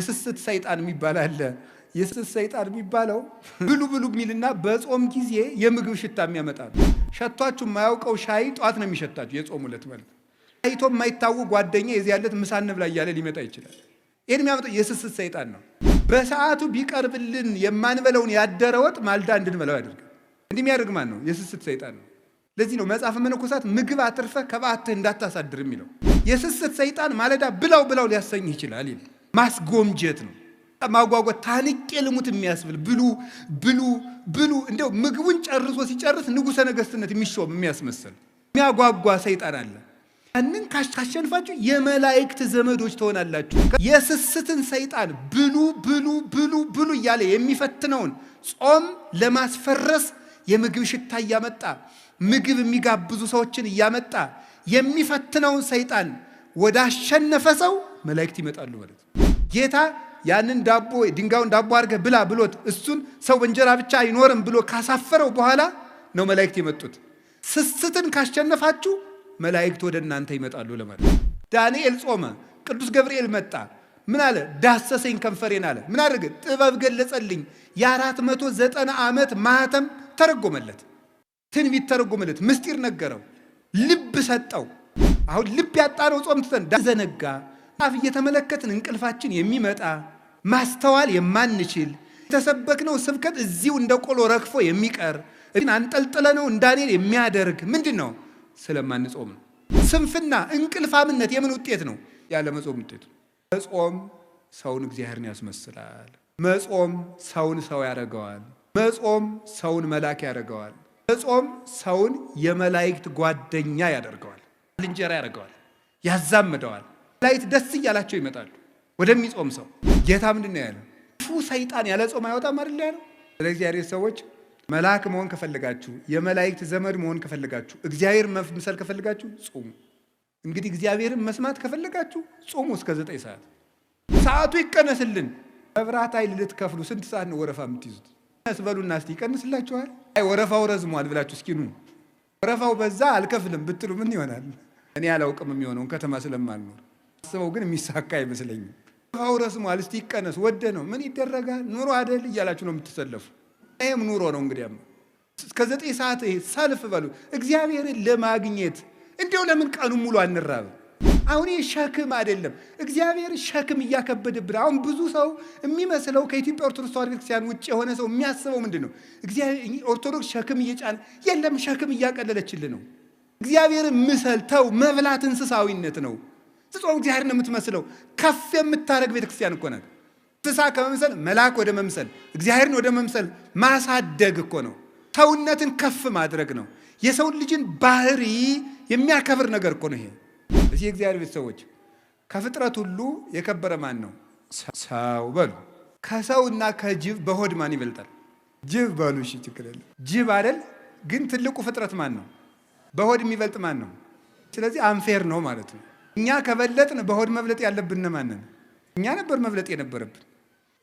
የስስት ሰይጣን የሚባል አለ። የስስት ሰይጣን የሚባለው ብሉ ብሉ የሚልና በጾም ጊዜ የምግብ ሽታ የሚያመጣ ነው። ሸቷችሁ የማያውቀው ሻይ ጧት ነው የሚሸታችሁ። የጾም ዕለት ማለት አይቶ የማይታወቅ ጓደኛ የዚህ ያለት ምሳ እንብላ እያለ ሊመጣ ይችላል። ይሄን የሚያመጣው የስስት ሰይጣን ነው። በሰዓቱ ቢቀርብልን የማንበለውን ያደረ ወጥ ማልዳ እንድንበላው ያደርጋል። እንዲህ የሚያደርግ ማን ነው? የስስት ሰይጣን ነው። ለዚህ ነው መጽሐፈ መነኮሳት ምግብ አትርፈ ከበዓትህ እንዳታሳድር የሚለው። የስስት ሰይጣን ማለዳ ብላው ብላው ሊያሰኝህ ይችላል። ማስጎምጀት ነው፣ ማጓጓት፣ ታንቄ ልሙት የሚያስብል ብሉ ብሉ ብሉ። እንደው ምግቡን ጨርሶ ሲጨርስ ንጉሠ ነገሥትነት የሚሾም የሚያስመስል የሚያጓጓ ሰይጣን አለ። ያንን ካሸንፋችሁ የመላእክት ዘመዶች ትሆናላችሁ። የስስትን ሰይጣን ብሉ ብሉ ብሉ ብሉ እያለ የሚፈትነውን ጾም ለማስፈረስ የምግብ ሽታ እያመጣ ምግብ የሚጋብዙ ሰዎችን እያመጣ የሚፈትነውን ሰይጣን ወደ አሸነፈ ሰው መላእክት ይመጣሉ ማለት ነው። ጌታ ያንን ዳቦ ድንጋዩን ዳቦ አድርገህ ብላ ብሎት እሱን ሰው በእንጀራ ብቻ አይኖርም ብሎ ካሳፈረው በኋላ ነው መላእክት የመጡት። ስስትን ካሸነፋችሁ መላእክት ወደ እናንተ ይመጣሉ ለማለት ነው። ዳንኤል ጾመ፣ ቅዱስ ገብርኤል መጣ። ምን አለ? ዳሰሰኝ ከንፈሬን አለ። ምን አደረገ? ጥበብ ገለጸልኝ። የ490 ዓመት ማህተም ተረጎመለት፣ ትንቢት ተረጎመለት፣ ምስጢር ነገረው፣ ልብ ሰጠው። አሁን ልብ ያጣነው ጾም ትተን ዘነጋ አፍ እየተመለከትን እንቅልፋችን የሚመጣ ማስተዋል የማንችል የተሰበክነው ስብከት እዚሁ እንደ ቆሎ ረግፎ የሚቀር አንጠልጥለነው እንዳንል የሚያደርግ ምንድን ነው? ስለማንጾም ነው። ስንፍና፣ እንቅልፋምነት የምን ውጤት ነው? ያለ መጾም ውጤት ነው። መጾም ሰውን እግዚአብሔርን ያስመስላል። መጾም ሰውን ሰው ያደርገዋል። መጾም ሰውን መልአክ ያደርገዋል። መጾም ሰውን የመላእክት ጓደኛ ያደርገዋል፣ ባልንጀራ ያደርገዋል፣ ያዛምደዋል። መላእክት ደስ እያላቸው ይመጣሉ ወደሚጾም ሰው። ጌታ ምንድን ነው ያለው? ክፉ ሰይጣን ያለ ጾም አይወጣም አይደል ያለው? ስለዚህ እግዚአብሔር ሰዎች መልአክ መሆን ከፈለጋችሁ፣ የመላእክት ዘመድ መሆን ከፈለጋችሁ፣ እግዚአብሔር መምሰል ከፈለጋችሁ ጾሙ። እንግዲህ እግዚአብሔርን መስማት ከፈለጋችሁ ጾሙ እስከ 9 ሰዓት። ሰዓቱ ይቀነስልን። መብራት ኃይል ልትከፍሉ ስንት ሰዓት ነው ወረፋ የምትይዙት? ያስበሉና እስቲ ይቀንስላችኋል። አይ ወረፋው ረዝሟል ብላችሁ እስኪ ኑ። ወረፋው በዛ አልከፍልም ብትሉ ምን ይሆናል? እኔ አላውቅም የሚሆነውን ከተማ ስለማልኖር አስበው፣ ግን የሚሳካ አይመስለኝም። ወረፋው ረዝሟል እስቲ ይቀነስ። ወደ ነው ምን ይደረጋል? ኑሮ አይደል እያላችሁ ነው የምትሰለፉ። ይሄም ኑሮ ነው። እንግዲያም እስከ 9 ሰዓት ሰልፍ በሉ እግዚአብሔርን ለማግኘት። እንዲያው ለምን ቀኑ ሙሉ አንራብ? አሁን ሸክም አይደለም፣ እግዚአብሔር ሸክም እያከበደብን። አሁን ብዙ ሰው የሚመስለው ከኢትዮጵያ ኦርቶዶክስ ተዋሕዶ ቤተክርስቲያን ውጭ የሆነ ሰው የሚያስበው ምንድን ነው? እግዚአብሔር ኦርቶዶክስ ሸክም እየጫነ የለም፣ ሸክም እያቀለለችልን ነው። እግዚአብሔርን ምሰል ተው። መብላት እንስሳዊነት ነው። ጾም እግዚአብሔርን የምትመስለው ከፍ የምታደርግ ቤተክርስቲያን እኮ ናት። እንስሳ ከመምሰል መልአክ ወደ መምሰል፣ እግዚአብሔርን ወደ መምሰል ማሳደግ እኮ ነው። ሰውነትን ከፍ ማድረግ ነው። የሰውን ልጅን ባህሪ የሚያከብር ነገር እኮ ነው ይሄ። እዚህ የእግዚአብሔር ቤተሰቦች ከፍጥረት ሁሉ የከበረ ማን ነው? ሰው በሉ። ከሰውና ከጅብ በሆድ ማን ይበልጣል? ጅብ በሉ። እሺ ችግር የለም። ጅብ አይደል? ግን ትልቁ ፍጥረት ማን ነው? በሆድ የሚበልጥ ማን ነው? ስለዚህ አንፌር ነው ማለት ነው። እኛ ከበለጥን በሆድ መብለጥ ያለብን ማን ነን? እኛ ነበር መብለጥ የነበረብን።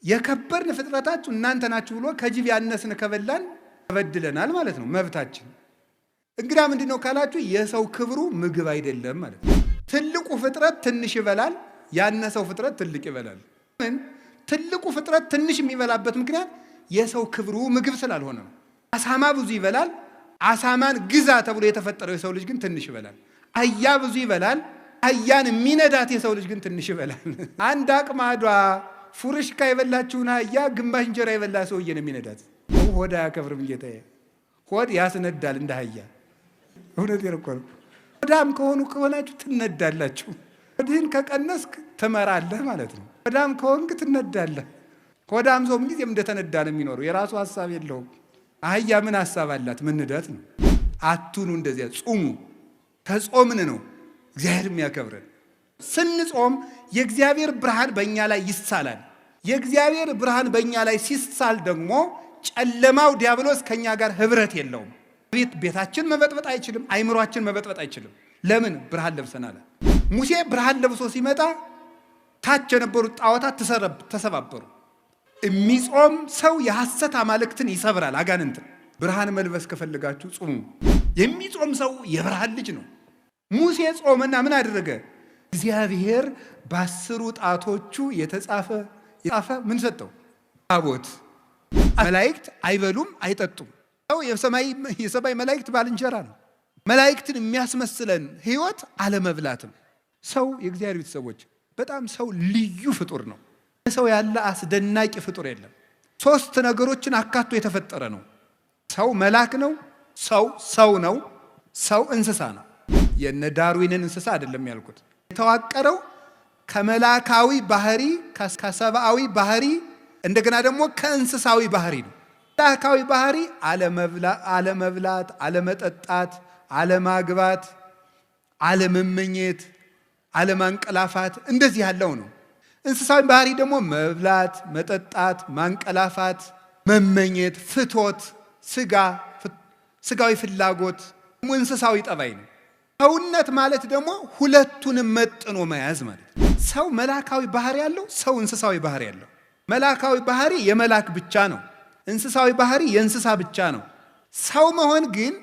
የከበርን ፍጥረታችሁ እናንተ ናችሁ ብሎ ከጅብ ያነስን ከበላን ተበድለናል ማለት ነው። መብታችን እንግዳ ምንድን ነው ካላችሁ፣ የሰው ክብሩ ምግብ አይደለም ማለት ነው። ትልቁ ፍጥረት ትንሽ ይበላል፣ ያነሰው ፍጥረት ትልቅ ይበላል። ምን ትልቁ ፍጥረት ትንሽ የሚበላበት ምክንያት የሰው ክብሩ ምግብ ስላልሆነ ነው። አሳማ ብዙ ይበላል። አሳማን ግዛ ተብሎ የተፈጠረው የሰው ልጅ ግን ትንሽ ይበላል። አህያ ብዙ ይበላል። አህያን የሚነዳት የሰው ልጅ ግን ትንሽ ይበላል። አንድ አቅማዷ ፉርሽካ የበላችውን አህያ ግማሽ እንጀራ የበላ ሰውዬ ነው የሚነዳት። ሆድ አያከብርም ጌታዬ። ሆድ ያስነዳል እንደ አህያ። እውነቴን እኮ ነው። ሆዳም ከሆናችሁ ትነዳላችሁ። ሆድህን ከቀነስክ ትመራለህ ማለት ነው። ሆዳም ከሆንክ ትነዳለህ። ሆዳም ሰው ምንጊዜም እንደተነዳ ነው የሚኖረው። የራሱ ሀሳብ የለውም። አህያ ምን ሀሳብ አላት? ምንዳት ነው። አቱኑ እንደዚያ ጹሙ። ከጾምን ነው እግዚአብሔር የሚያከብረን። ስንጾም የእግዚአብሔር ብርሃን በእኛ ላይ ይሳላል። የእግዚአብሔር ብርሃን በእኛ ላይ ሲሳል ደግሞ ጨለማው ዲያብሎስ ከኛ ጋር ህብረት የለውም። ቤታችን መበጥበጥ አይችልም። አይምሯችን መበጥበጥ አይችልም። ለምን? ብርሃን ለብሰናል። ሙሴ ብርሃን ለብሶ ሲመጣ ታች የነበሩት ጣዖታት ተሰባበሩ። የሚጾም ሰው የሐሰት አማልክትን ይሰብራል፣ አጋንንትን። ብርሃን መልበስ ከፈለጋችሁ ጾሙ። የሚጾም ሰው የብርሃን ልጅ ነው። ሙሴ ጾመና ምን አደረገ? እግዚአብሔር በ10 ጣቶቹ የተጻፈ የጻፈ ምን ሰጠው? ታቦት። መላእክት አይበሉም አይጠጡም። ሰው የሰማይ መላእክት ባልንጀራ ነው። መላእክትን የሚያስመስለን ህይወት አለመብላትም። ሰው የእግዚአብሔር ቤተሰቦች በጣም ሰው ልዩ ፍጡር ነው። ሰው ያለ አስደናቂ ፍጡር የለም። 3 ነገሮችን አካቶ የተፈጠረ ነው። ሰው መልአክ ነው፣ ሰው ነው፣ ሰው እንስሳ ነው። የነ ዳርዊንን እንስሳ አይደለም ያልኩት። የተዋቀረው ከመላካዊ ባህሪ፣ ከሰብአዊ ባህሪ እንደገና ደግሞ ከእንስሳዊ ባህሪ ነው። መላካዊ ባህሪ አለመብላት፣ አለመጠጣት፣ አለማግባት፣ አለመመኘት፣ አለማንቀላፋት እንደዚህ ያለው ነው። እንስሳዊ ባህሪ ደግሞ መብላት፣ መጠጣት፣ ማንቀላፋት፣ መመኘት፣ ፍቶት፣ ስጋዊ ፍላጎት እንስሳዊ ጠባይ ነው። ሰውነት ማለት ደግሞ ሁለቱንም መጥኖ መያዝ ማለት ነው። ሰው መላካዊ ባህሪ ያለው፣ ሰው እንስሳዊ ባህሪ ያለው። መላካዊ ባህሪ የመላክ ብቻ ነው። እንስሳዊ ባህሪ የእንስሳ ብቻ ነው። ሰው መሆን ግን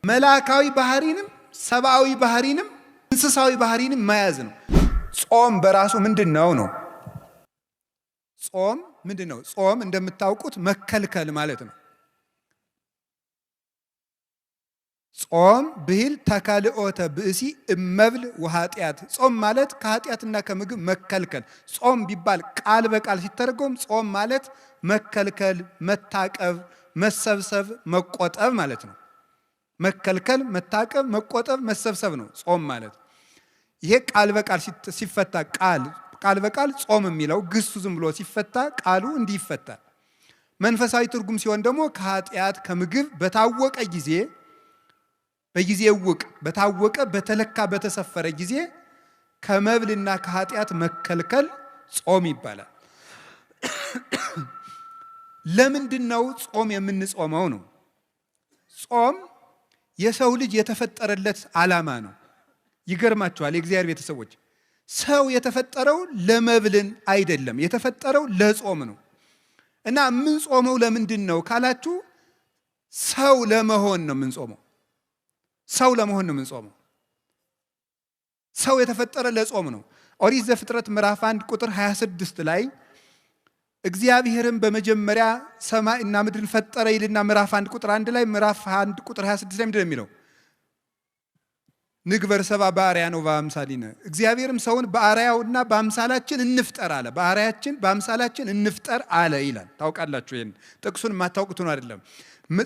መላካዊ ባህሪንም ሰብአዊ ባህሪንም እንስሳዊ ባህሪንም መያዝ ነው። ጾም በራሱ ምንድነው ነው? ጾም ምንድነው? ጾም እንደምታውቁት መከልከል ማለት ነው። ጾም ብሂል ተካልኦተ ብእሲ እመብል ወኃጢአት። ጾም ማለት ከኃጢአትና ከምግብ መከልከል። ጾም ቢባል ቃል በቃል ሲተረጎም ጾም ማለት መከልከል፣ መታቀብ፣ መሰብሰብ፣ መቆጠብ ማለት ነው። መከልከል፣ መታቀብ፣ መቆጠብ፣ መሰብሰብ ነው ጾም ማለት። ይሄ ቃል በቃል ሲፈታ ቃል በቃል ጾም የሚለው ግሱ ዝም ብሎ ሲፈታ ቃሉ እንዲህ ይፈታል። መንፈሳዊ ትርጉም ሲሆን ደግሞ ከኃጢአት ከምግብ በታወቀ ጊዜ በጊዜ ውቅ በታወቀ በተለካ በተሰፈረ ጊዜ ከመብልና ከኃጢአት መከልከል ጾም ይባላል። ለምንድነው ጾም የምንጾመው ነው? ጾም የሰው ልጅ የተፈጠረለት ዓላማ ነው። ይገርማችኋል የእግዚአብሔር ቤተሰቦች፣ ሰው የተፈጠረው ለመብልን አይደለም፣ የተፈጠረው ለጾም ነው። እና የምንጾመው ለምንድን ነው ካላችሁ ሰው ለመሆን ነው የምንጾመው። ሰው ለመሆን ነው የምንጾመው። ሰው የተፈጠረ ለጾም ነው። ኦሪት ዘፍጥረት ምዕራፍ 1 ቁጥር 26 ላይ እግዚአብሔርም በመጀመሪያ ሰማይና ምድርን ፈጠረ ይልና ምዕራፍ 1 ቁጥር 1 ላይ ምዕራፍ 1 ቁጥር 26 ላይ ምንድን ነው የሚለው? ንግበር ሰብአ በአርአያነ ወበአምሳሊነ፣ እግዚአብሔርም ሰውን በአርአያውና በአምሳላችን እንፍጠር አለ። በአርአያችን በአምሳላችን እንፍጠር አለ ይላል። ታውቃላችሁ፣ ይሄን ጥቅሱን የማታውቁት ነው አይደለም።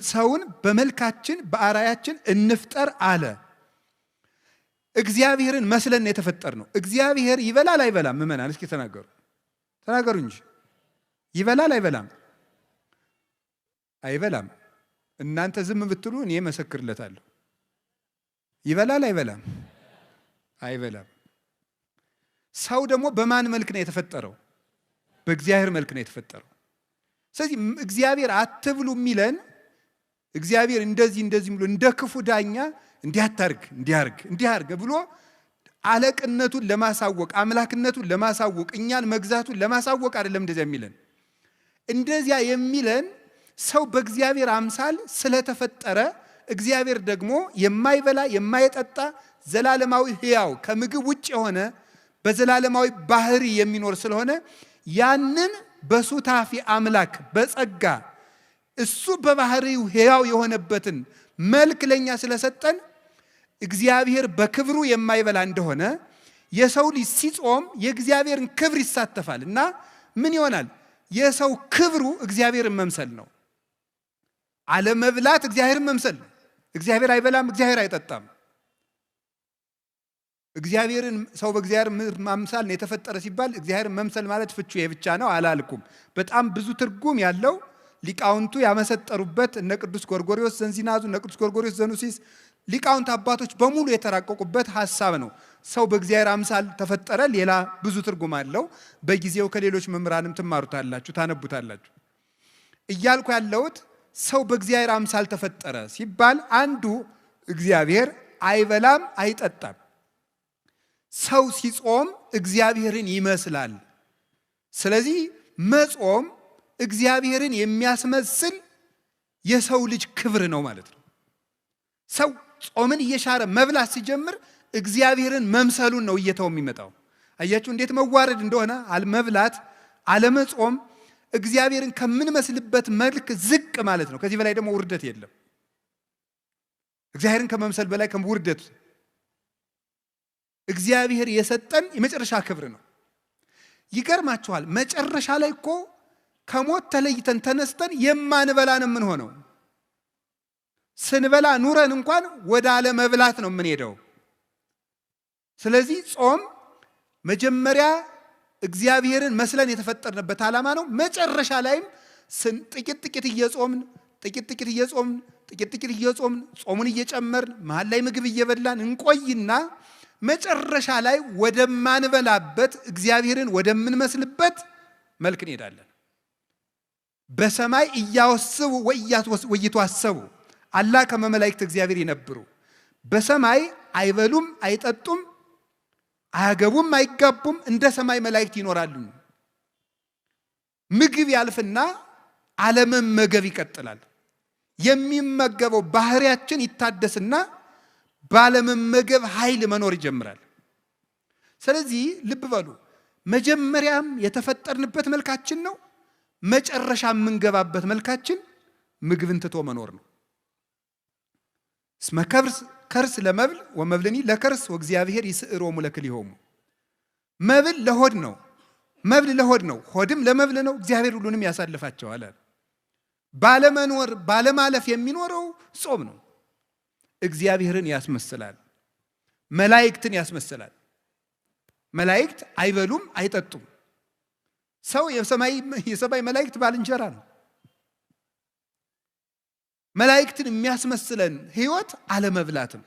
ሰውን በመልካችን በአርአያችን እንፍጠር አለ። እግዚአብሔርን መስለን የተፈጠር ነው። እግዚአብሔር ይበላል አይበላም? ምእመናን እስኪ ተናገሩ እንጂ ይበላል አይበላም? አይበላም። እናንተ ዝም ብትሉ እኔ መሰክርለታለሁ። ይበላል አይበላም? አይበላም። ሰው ደግሞ በማን መልክ ነው የተፈጠረው? በእግዚአብሔር መልክ ነው የተፈጠረው። ስለዚህ እግዚአብሔር አትብሉ የሚለን እግዚአብሔር እንደዚህ ብሎ እንደ ክፉ ዳኛ እንዲያርግ ብሎ አለቅነቱን ለማሳወቅ አምላክነቱን ለማሳወቅ እኛን መግዛቱን ለማሳወቅ አይደለም እንደዚያ የሚለን። እንደዚያ የሚለን ሰው በእግዚአብሔር አምሳል ስለተፈጠረ እግዚአብሔር ደግሞ የማይበላ የማይጠጣ ዘላለማዊ ሕያው ከምግብ ውጭ የሆነ በዘላለማዊ ባህሪ የሚኖር ስለሆነ ያንን በሱታፊ አምላክ በጸጋ እሱ በባህሪው ሕያው የሆነበትን መልክ ለኛ ስለሰጠን እግዚአብሔር በክብሩ የማይበላ እንደሆነ የሰው ልጅ ሲጾም የእግዚአብሔርን ክብር ይሳተፋል እና ምን ይሆናል? የሰው ክብሩ እግዚአብሔርን መምሰል ነው። አለመብላት እግዚአብሔርን መምሰል ነው። እግዚአብሔር አይበላም፣ እግዚአብሔር አይጠጣም። እግዚአብሔርን ሰው በእግዚአብሔር ማምሳል ነው የተፈጠረ ሲባል እግዚአብሔርን መምሰል ማለት ፍቹ ይሄ ብቻ ነው አላልኩም። በጣም ብዙ ትርጉም ያለው ሊቃውንቱ ያመሰጠሩበት እነ ቅዱስ ጎርጎርዮስ ዘንዚናዙ፣ እነ ቅዱስ ጎርጎርዮስ ዘኑሲስ ሊቃውንት አባቶች በሙሉ የተራቀቁበት ሐሳብ ነው። ሰው በእግዚአብሔር አምሳል ተፈጠረ። ሌላ ብዙ ትርጉም አለው። በጊዜው ከሌሎች መምህራንም ትማሩታላችሁ፣ ታነቡታላችሁ። እያልኩ ያለሁት ሰው በእግዚአብሔር አምሳል ተፈጠረ ሲባል አንዱ እግዚአብሔር አይበላም አይጠጣም። ሰው ሲጾም እግዚአብሔርን ይመስላል። ስለዚህ መጾም እግዚአብሔርን የሚያስመስል የሰው ልጅ ክብር ነው ማለት ነው። ሰው ጾምን እየሻረ መብላት ሲጀምር እግዚአብሔርን መምሰሉን ነው እየተው የሚመጣው። አያችሁ እንዴት መዋረድ እንደሆነ። መብላት አለመጾም እግዚአብሔርን ከምንመስልበት መልክ ዝቅ ማለት ነው። ከዚህ በላይ ደግሞ ውርደት የለም። እግዚአብሔርን ከመምሰል በላይ ውርደት እግዚአብሔር የሰጠን የመጨረሻ ክብር ነው። ይገርማችኋል፣ መጨረሻ ላይ እኮ ከሞት ተለይተን ተነስተን የማንበላን ምን ሆነው ስንበላ ኑረን እንኳን ወደ አለመብላት ነው የምንሄደው። ስለዚህ ጾም መጀመሪያ እግዚአብሔርን መስለን የተፈጠርንበት ዓላማ ነው። መጨረሻ ላይም ጥቂት እየጾምን ጾሙን እየጨመርን መሃል ላይ ምግብ እየበላን እንቆይና መጨረሻ ላይ ወደማንበላበት እግዚአብሔርን ወደምንመስልበት መልክ እንሄዳለን። በሰማይ እያወስቡ ወይቷሰቡ አላ ከመ መላእክት እግዚአብሔር ይነብሩ። በሰማይ አይበሉም አይጠጡም አያገቡም አይጋቡም፣ እንደ ሰማይ መላእክት ይኖራሉ። ምግብ ያልፍና አለመመገብ ይቀጥላል። የሚመገበው ባህሪያችን ይታደስና ባለመመገብ ኃይል መኖር ይጀምራል። ስለዚህ ልብ በሉ፣ መጀመሪያም የተፈጠርንበት መልካችን ነው፣ መጨረሻ የምንገባበት መልካችን ምግብን ትቶ መኖር ነው። እስመ ከርስ ለመብል ወመብልኒ ለከርስ ወእግዚአብሔር ይስዕሮሙ ለክልኤሆሙ። መብል ለሆድ ነው፣ መብል ለሆድ ነው፣ ሆድም ለመብል ነው። እግዚአብሔር ሁሉንም ያሳልፋቸዋል። ባለመኖር ባለማለፍ የሚኖረው ጾም ነው። እግዚአብሔርን ያስመስላል፣ መላእክትን ያስመስላል። መላእክት አይበሉም አይጠጡም። ሰው የሰማይ መላእክት ባልንጀራ ነው። መላእክትን የሚያስመስለን ህይወት አለመብላትም።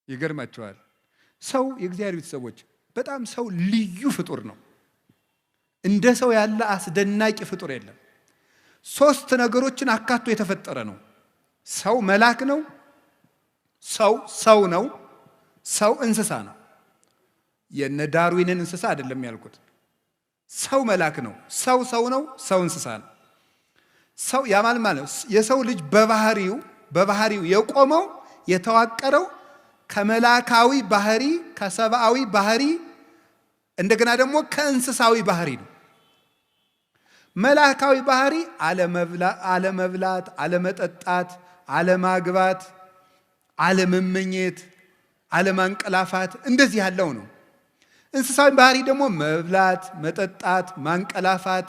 ይገርማቸዋል። ሰው የእግዚአብሔር ቤተሰቦች በጣም ሰው ልዩ ፍጡር ነው። እንደ ሰው ያለ አስደናቂ ፍጡር የለም። 3 ነገሮችን አካቶ የተፈጠረ ነው። ሰው መልአክ ነው፣ ሰው ነው፣ ሰው እንስሳ ነው። የነ ዳርዊንን እንስሳ አይደለም ያልኩት። ሰው መልአክ ነው፣ ሰው ነው፣ ሰው እንስሳ ነው። ሰው ያማል ማለት የሰው ልጅ በባህሪው የቆመው የተዋቀረው ከመላካዊ ባህሪ ከሰብአዊ ባህሪ እንደገና ደግሞ ከእንስሳዊ ባህሪ ነው። መላካዊ ባህሪ አለመብላት፣ አለመጠጣት፣ አለማግባት፣ አለመመኘት፣ አለማንቀላፋት እንደዚህ ያለው ነው። እንስሳዊ ባህሪ ደግሞ መብላት፣ መጠጣት፣ ማንቀላፋት፣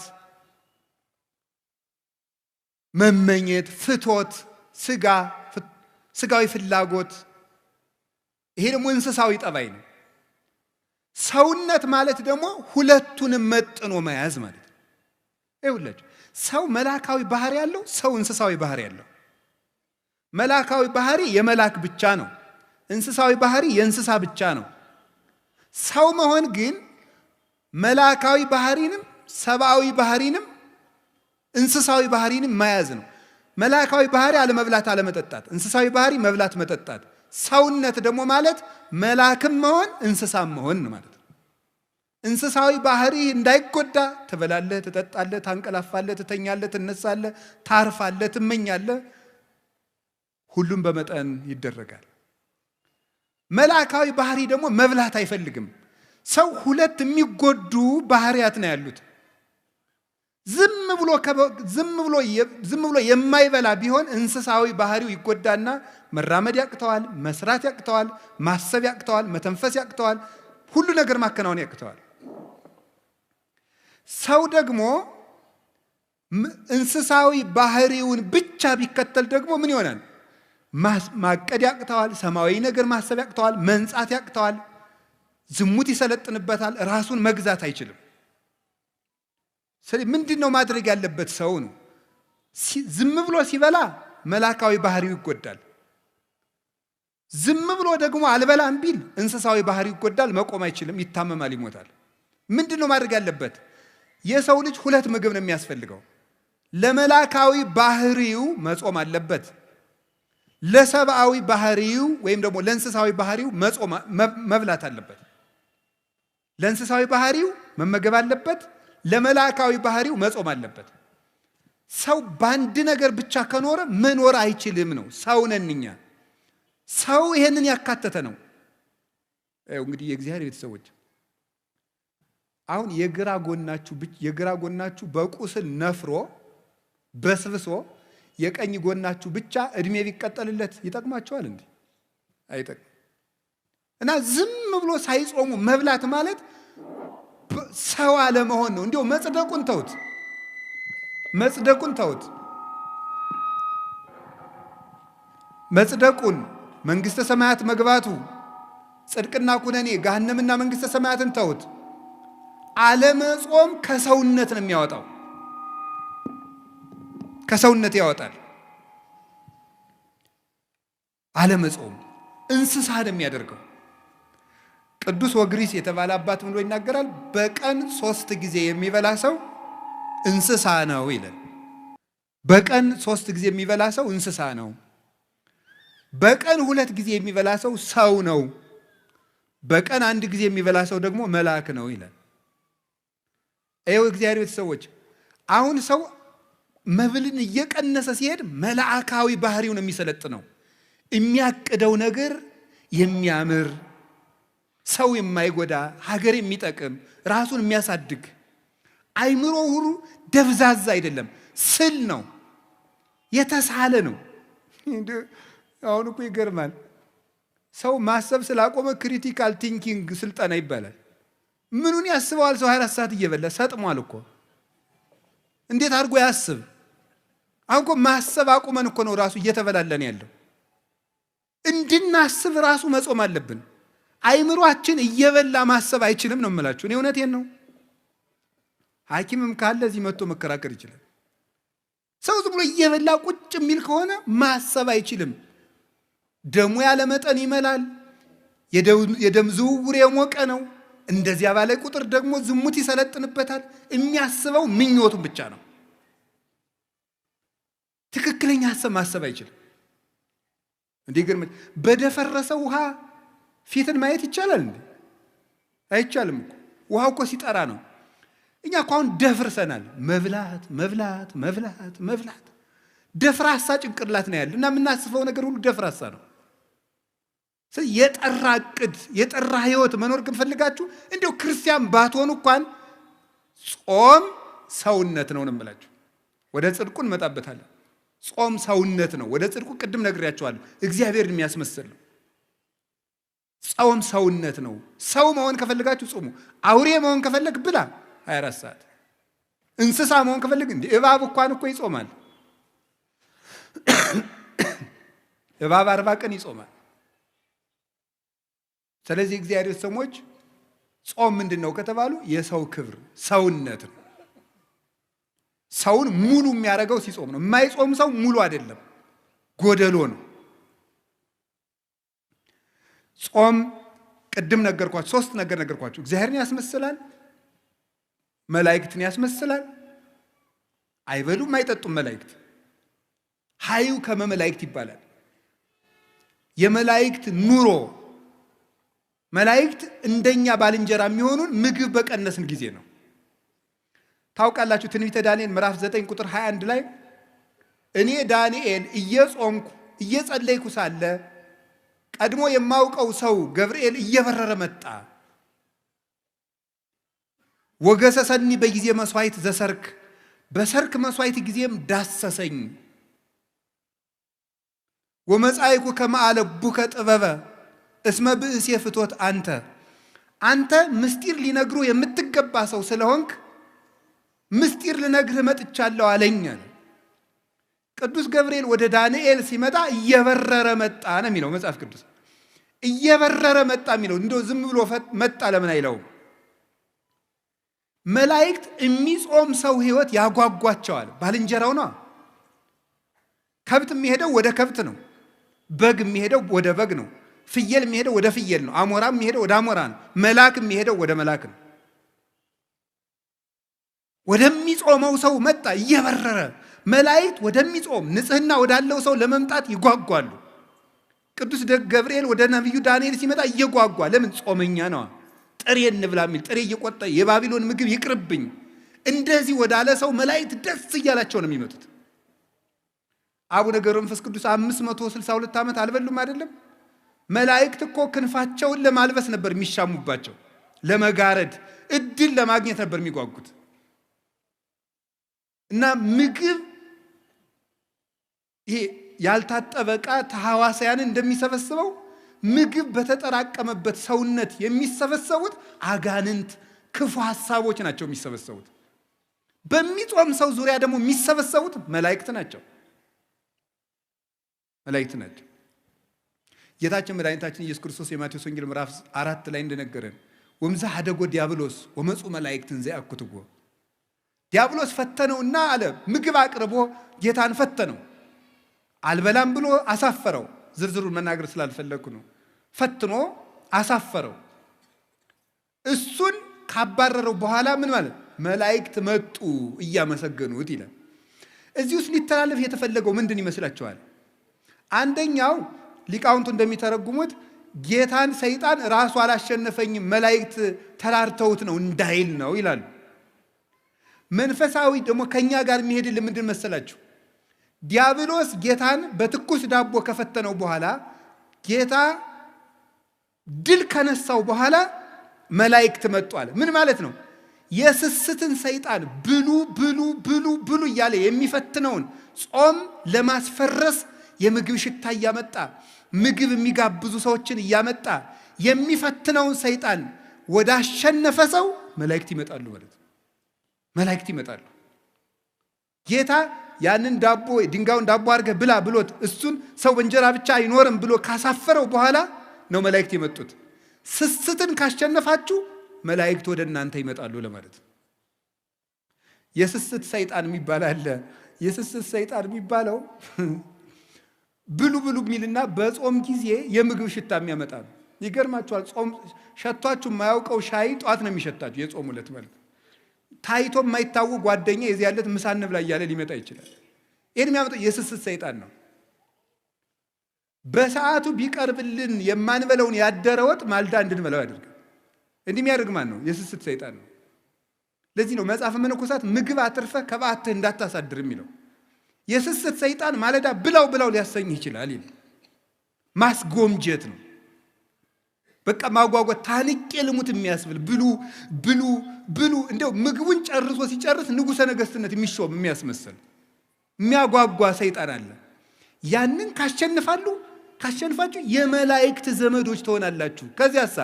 መመኘት፣ ፍቶት፣ ስጋዊ ፍላጎት፣ ይሄ ደግሞ እንስሳዊ ጠባይ ነው። ሰውነት ማለት ደግሞ ሁለቱንም መጥኖ መያዝ ማለት ነው። ይኸውላችሁ ሰው መላካዊ ባህሪ ያለው፣ ሰው እንስሳዊ ባህሪ ያለው። መላካዊ ባህሪ የመላክ ብቻ ነው። እንስሳዊ ባህሪ የእንስሳ ብቻ ነው። ሰው መሆን ግን መላካዊ ባህሪንም ሰብአዊ ባህሪንም እንስሳዊ ባህሪንም መያዝ ነው። መላካዊ ባህሪ አለመብላት አለመጠጣት፣ እንስሳዊ ባህሪ መብላት መጠጣት። ሰውነት ደግሞ ማለት መላክም መሆን እንስሳም መሆን ማለት ነው። እንስሳዊ ባህሪ እንዳይጎዳ ትበላለህ፣ ትጠጣለህ፣ ታንቀላፋለህ፣ ትተኛለህ፣ ትነሳለህ፣ ታርፋለህ፣ ትመኛለህ። ሁሉም በመጠን ይደረጋል። መላካዊ ባህሪ ደግሞ መብላት አይፈልግም። ሰው 2 የሚጎዱ ባህሪያት ነው ያሉት። ዝም ብሎ የማይበላ ቢሆን እንስሳዊ ባህሪው ይጎዳና መራመድ ያቅተዋል፣ መስራት ያቅተዋል፣ ማሰብ ያቅተዋል፣ መተንፈስ ያቅተዋል፣ ሁሉ ነገር ማከናወን ያቅተዋል። ሰው ደግሞ እንስሳዊ ባህሪውን ብቻ ቢከተል ደግሞ ምን ይሆናል? ማቀድ ያቅተዋል፣ ሰማያዊ ነገር ማሰብ ያቅተዋል፣ መንጻት ያቅተዋል፣ ዝሙት ይሰለጥንበታል፣ ራሱን መግዛት አይችልም። ስለዚህ ምንድነው ማድረግ ያለበት? ሰው ነው ዝም ብሎ ሲበላ መላካዊ ባህሪው ይጎዳል። ዝም ብሎ ደግሞ አልበላም ቢል እንስሳዊ ባህሪው ይጎዳል፣ መቆም አይችልም፣ ይታመማል፣ ይሞታል። ምንድነው ማድረግ ያለበት? የሰው ልጅ 2 ምግብ ነው የሚያስፈልገው። ለመላካዊ ባህሪው መጾም አለበት። ለሰብአዊ ባህሪው ወይም ደግሞ ለእንስሳዊ ባህሪው መብላት አለበት። ለእንስሳዊ ባህሪው መመገብ አለበት። ለመላካዊ ባህሪው መጾም አለበት። ሰው በአንድ ነገር ብቻ ከኖረ መኖር አይችልም ነው። ሰው ነን እኛ። ሰው ይሄንን ያካተተ ነው። እንግዲህ የእግዚአብሔር ቤተሰቦች አሁን የግራ ጎናችሁ በቁስል ነፍሮ በስብሶ የቀኝ ጎናችሁ ብቻ እድሜ ቢቀጠልለት ይጠቅማችኋል እንዴ? አይጠቅም። እና ዝም ብሎ ሳይጾሙ መብላት ማለት ሰው አለመሆን ነው። እንዲያው መጽደቁን ተውት። መጽደቁን መንግስተ ሰማያት መግባቱ ጽድቅና ኩነኔ ገሃነምና መንግስተ ሰማያትን ተውት። አለመጾም ከሰውነት ነው የሚያወጣው። ከሰውነት ያወጣል። አለመጾም እንስሳ ነው የሚያደርገው። ቅዱስ ወግሪስ የተባለ አባት ብሎ ይናገራል። በቀን 3 ጊዜ የሚበላ ሰው እንስሳ ነው ይላል። በቀን 3 ጊዜ የሚበላ ሰው እንስሳ ነው። በቀን 2 ጊዜ የሚበላ ሰው ሰው ነው። በቀን 1 ጊዜ የሚበላ ሰው ደግሞ መልአክ ነው ይላል። ይኸው እግዚአብሔር ቤተሰቦች፣ አሁን ሰው መብልን እየቀነሰ ሲሄድ መልአካዊ ባህሪው ነው የሚሰለጥነው። የሚያቅደው ነገር የሚያምር ሰው የማይጎዳ ሀገር የሚጠቅም ራሱን የሚያሳድግ አይምሮ ሁሉ ደብዛዛ አይደለም፣ ስል ነው፣ የተሳለ ነው። አሁን እኮ ይገርማል። ሰው ማሰብ ስላቆመ ክሪቲካል ቲንኪንግ ስልጠና ይባላል። ምኑን ያስበዋል? ሰው 24 ሰዓት እየበላ ሰጥሟል እኮ። እንዴት አድርጎ ያስብ? አሁን እኮ ማሰብ አቁመን እኮ ነው ራሱ እየተበላለን ያለው። እንድናስብ ራሱ መጾም አለብን። አይምሯችን እየበላ ማሰብ አይችልም ነው የምላችሁ። እኔ እውነቴን ነው። ሐኪምም ካለ እዚህ መጥቶ መከራከር ይችላል። ሰው ዝም ብሎ እየበላ ቁጭ የሚል ከሆነ ማሰብ አይችልም። ደሙ ያለ መጠን ይመላል። የደም ዝውውር የሞቀ ነው። እንደዚያ ባለ ቁጥር ደግሞ ዝሙት ይሰለጥንበታል። የሚያስበው ምኞቱን ብቻ ነው። ትክክለኛ ሐሳብ ማሰብ አይችልም። እንዴ ገርመ በደፈረሰ ውሃ ፊትን ማየት ይቻላል እንዴ? አይቻልም እኮ። ውሃው እኮ ሲጠራ ነው። እኛ እኮ አሁን ደፍርሰናል። መብላት ደፍራሳ ጭንቅላት ነው ያለ እና የምናስበው ነገር ሁሉ ደፍራሳ ነው። የጠራ ዕቅድ የጠራ ህይወት መኖር ከፈልጋችሁ እንደው ክርስቲያን ባትሆኑ እንኳን ጾም ሰውነት ነው እንምላችሁ። ወደ ጽድቁ እንመጣበታለን። ጾም ሰውነት ነው። ወደ ጽድቁ ቅድም ነግሬያችኋለሁ። እግዚአብሔርን የሚያስመስል ነው። ጾም ሰውነት ነው። ሰው መሆን ከፈልጋችሁ ጾሙ። አውሬ መሆን ከፈለግ ብላ 24 ሰዓት። እንስሳ መሆን ከፈልግ እንዴ እባብ እንኳን እኮ ይጾማል። እባብ 40 ቀን ይጾማል። ስለዚህ እግዚአብሔር ሰዎች ጾም ምንድነው ከተባሉ የሰው ክብር ሰውነት ነው። ሰውን ሙሉ የሚያደርገው ሲጾም ነው። የማይጾም ሰው ሙሉ አይደለም፣ ጎደሎ ነው። ጾም ቅድም ነገርኳችሁ፣ 3 ነገር ነገርኳችሁ። እግዚአብሔርን ያስመስላል፣ መላእክትን ያስመስላል። አይበሉም አይጠጡም መላእክት። ሀዩ ከመመላእክት ይባላል። የመላእክት ኑሮ መላእክት እንደኛ ባልንጀራ የሚሆኑን ምግብ በቀነስን ጊዜ ነው። ታውቃላችሁ ትንቢተ ዳንኤል ምዕራፍ 9 ቁጥር 21 ላይ እኔ ዳንኤል እየጾምኩ እየጸለይኩ ሳለ ቀድሞ የማውቀው ሰው ገብርኤል እየበረረ መጣ። ወገሰሰኒ በጊዜ መስዋዕት ዘሰርክ፣ በሰርክ መስዋዕት ጊዜም ዳሰሰኝ። ወመጻይኩ ከመአለቡከ ጥበበ እስመ ብእሴ ፍቶት አንተ ምስጢር ሊነግሩ የምትገባ ሰው ስለሆንክ ምስጢር ልነግርህ መጥቻለሁ አለኝ። ቅዱስ ገብርኤል ወደ ዳንኤል ሲመጣ እየበረረ መጣ ነው የሚለው መጽሐፍ ቅዱስ። እየበረረ መጣ የሚለው እንደው ዝም ብሎ መጣ ለምን አይለውም? መላእክት የሚጾም ሰው ህይወት ያጓጓቸዋል። ባልንጀራው ነው። ከብት የሚሄደው ወደ ከብት ነው። በግ የሚሄደው ወደ በግ ነው። ፍየል የሚሄደው ወደ ፍየል ነው። አሞራ የሚሄደው ወደ አሞራ ነው። መልአክ የሚሄደው ወደ መልአክ ነው። ወደሚጾመው ሰው መጣ እየበረረ። መላእክት ወደሚጾም ንጽህና ወዳለው ሰው ለመምጣት ይጓጓሉ። ቅዱስ ገብርኤል ወደ ነቢዩ ዳንኤል ሲመጣ እየጓጓ ለምን? ጾመኛ ነው። ጥሬ እንብላ የሚል ጥሬ እየቆጠ የባቢሎን ምግብ ይቅርብኝ እንደዚህ ወዳለ ሰው መላእክት ደስ እያላቸው ነው የሚመጡት። አቡነ ገብረ መንፈስ ቅዱስ 562 ዓመት አልበሉም አይደለም? መላእክት እኮ ክንፋቸውን ለማልበስ ነበር የሚሻሙባቸው፣ ለመጋረድ እድል ለማግኘት ነበር የሚጓጉት። እና ምግብ ይሄ ያልታጠበ ዕቃ ተሐዋሳያንን እንደሚሰበስበው ምግብ በተጠራቀመበት ሰውነት የሚሰበሰቡት አጋንንት ክፉ ሐሳቦች ናቸው የሚሰበሰቡት። በሚጾም ሰው ዙሪያ ደግሞ የሚሰበሰቡት መላእክት ናቸው። ጌታችን መድኃኒታችን ኢየሱስ ክርስቶስ የማቴዎስ ወንጌል ምዕራፍ 4 ላይ እንደነገረን ወምዛ ሀደጎ ዲያብሎስ ወመፁ መላእክትን ዘያኩትጎ፣ ዲያብሎስ ፈተነውና አለ ምግብ አቅርቦ ጌታን ፈተነው። አልበላም ብሎ አሳፈረው። ዝርዝሩን መናገር ስላልፈለኩ ነው። ፈትኖ አሳፈረው። እሱን ካባረረው በኋላ ምን ማለት መላእክት መጡ እያመሰገኑት ይላል። እዚህ ውስጥ ሊተላለፍ የተፈለገው ምንድን ይመስላችኋል? አንደኛው ሊቃውንቱ እንደሚተረጉሙት ጌታን ሰይጣን ራሱ አላሸነፈኝም መላእክት ተራርተውት ነው እንዳይል ነው ይላሉ። መንፈሳዊ ደግሞ ከኛ ጋር የሚሄድልን ምንድን መሰላችሁ? ዲያብሎስ ጌታን በትኩስ ዳቦ ከፈተነው በኋላ ጌታ ድል ከነሳው በኋላ መላእክት መጡ አለ። ምን ማለት ነው? የስስትን ሰይጣን ብሉ ብሉ ብሉ ብሉ እያለ የሚፈትነውን ጾም ለማስፈረስ የምግብ ሽታ እያመጣ ምግብ የሚጋብዙ ሰዎችን እያመጣ የሚፈትነውን ሰይጣን ወደ አሸነፈ ሰው መላእክት ይመጣሉ ማለት ነው። መላእክት ይመጣሉ። ጌታ ያንን ዳቦ ድንጋዩን ዳቦ አድርገህ ብላ ብሎት እሱን ሰው በእንጀራ ብቻ አይኖርም ብሎ ካሳፈረው በኋላ ነው መላእክት የመጡት። ስስትን ካሸነፋችሁ መላእክት ወደ እናንተ ይመጣሉ ለማለት ነው። የስስት ሰይጣን የሚባል አለ። የስስት ሰይጣን የሚባለው ብሉ ብሉ የሚልና በጾም ጊዜ የምግብ ሽታ የሚያመጣ ነው። ይገርማችኋል። ጾም ሸቷችሁ የማያውቀው ሻይ ጧት ነው የሚሸታችሁ። የጾም ዕለት ማለት ታይቶ የማይታወቅ ጓደኛ የዚህ ያለት ምሳ እንብላ እያለ ሊመጣ ይችላል። ይህን የሚያመጣው የስስት ሰይጣን ነው። በሰዓቱ ቢቀርብልን የማንበለውን ያደረ ወጥ ማልዳ እንድንበላው ያደርጋል። እንዲህ የሚያደርግ ማን ነው? የስስት ሰይጣን ነው። ለዚህ ነው መጽሐፈ መነኮሳት ምግብ አትርፈህ ከበዓትህ እንዳታሳድር የሚለው። የስስት ሰይጣን ማለዳ ብላው ብላው ሊያሰኝህ ይችላል። ማስጎምጀት ነው። በቃ ማጓጓት፣ ታንቄ ልሙት የሚያስብል ብሉ ብሉ ብሉ። እንደው ምግቡን ጨርሶ ሲጨርስ ንጉሠ ነገሥትነት የሚሾም የሚያስመስል የሚያጓጓ ሰይጣን አለ። ያንን ካሸንፋችሁ የመላእክት ዘመዶች ትሆናላችሁ። ከዚያሳ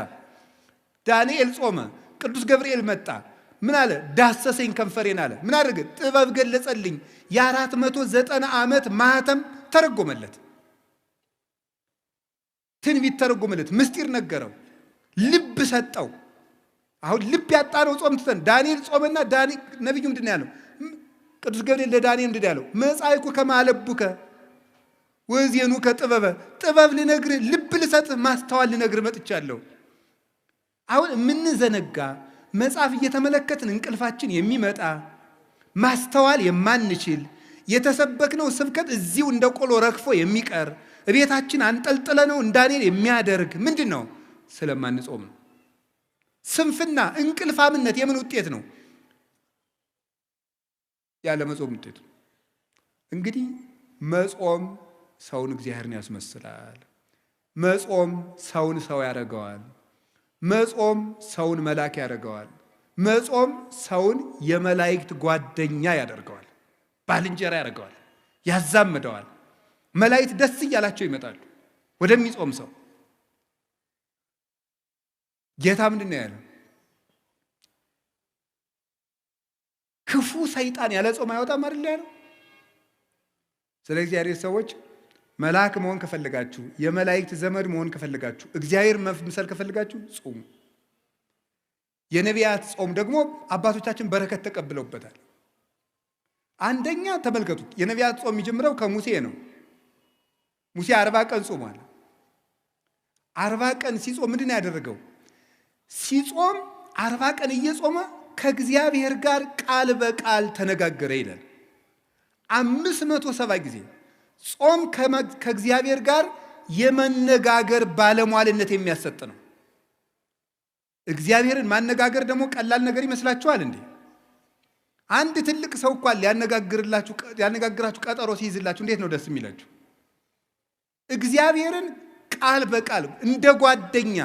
ዳንኤል ጾመ፣ ቅዱስ ገብርኤል መጣ። ምን አለ? ዳሰሰኝ ከንፈሬን አለ። ምን አደረገ? ጥበብ ገለጸልኝ። የ490 ዓመት ማህተም ተረጎመለት፣ ትንቢት ተረጎመለት፣ ምስጢር ነገረው፣ ልብ ሰጠው። አሁን ልብ ያጣነው ጾም ትተን ዳንኤል ጾመና ነቢዩ ምንድን ያለው? ቅዱስ ገብርኤል ለዳንኤል ምንድን ያለው? መጻይኩ ከማለቡከ ወዜኑ ከጥበበ፣ ጥበብ ልነግርህ፣ ልብ ልሰጥህ፣ ማስተዋል ልነግርህ መጥቻለሁ። አሁን የምንዘነጋ መጽሐፍ እየተመለከትን እንቅልፋችን የሚመጣ ማስተዋል የማንችል የተሰበክነው ስብከት እዚሁ እንደ ቆሎ ረግፎ የሚቀር እቤታችን አንጠልጥለነው እንዳኔል የሚያደርግ ምንድን ነው? ስለማንጾም ነው። ስንፍና፣ እንቅልፋምነት የምን ውጤት ነው? ያለ መጾም ውጤት። እንግዲህ መጾም ሰውን እግዚአብሔርን ያስመስላል። መጾም ሰውን ሰው ያደርገዋል። መጾም ሰውን መልአክ ያደርገዋል። መጾም ሰውን የመላእክት ጓደኛ ያደርገዋል፣ ባልንጀራ ያደርገዋል፣ ያዛምደዋል። መላእክት ደስ እያላቸው ይመጣሉ ወደሚጾም ሰው። ጌታ ምንድን ነው ያለው? ክፉ ሰይጣን ያለ ጾም አይወጣም አይደል ያለው? ስለ እግዚአብሔር ሰዎች መልአክ መሆን ከፈለጋችሁ፣ የመላእክት ዘመድ መሆን ከፈለጋችሁ፣ እግዚአብሔር መምሰል ከፈለጋችሁ ጾሙ። የነቢያት ጾም ደግሞ አባቶቻችን በረከት ተቀብለውበታል። አንደኛ ተመልከቱት፣ የነቢያት ጾም የሚጀምረው ከሙሴ ነው። ሙሴ 40 ቀን ጾሟል። 40 ቀን ሲጾም ምንድን ነው ያደረገው? ሲጾም 40 ቀን እየጾመ ከእግዚአብሔር ጋር ቃል በቃል ተነጋገረ ይላል። 570 ጊዜ ጾም ከእግዚአብሔር ጋር የመነጋገር ባለሟልነት የሚያሰጥ ነው። እግዚአብሔርን ማነጋገር ደግሞ ቀላል ነገር ይመስላችኋል እንዴ? አንድ ትልቅ ሰው እንኳን ሊያነጋግራችሁ ቀጠሮ ሲይዝላችሁ እንዴት ነው ደስ የሚላችሁ? እግዚአብሔርን ቃል በቃል እንደ ጓደኛ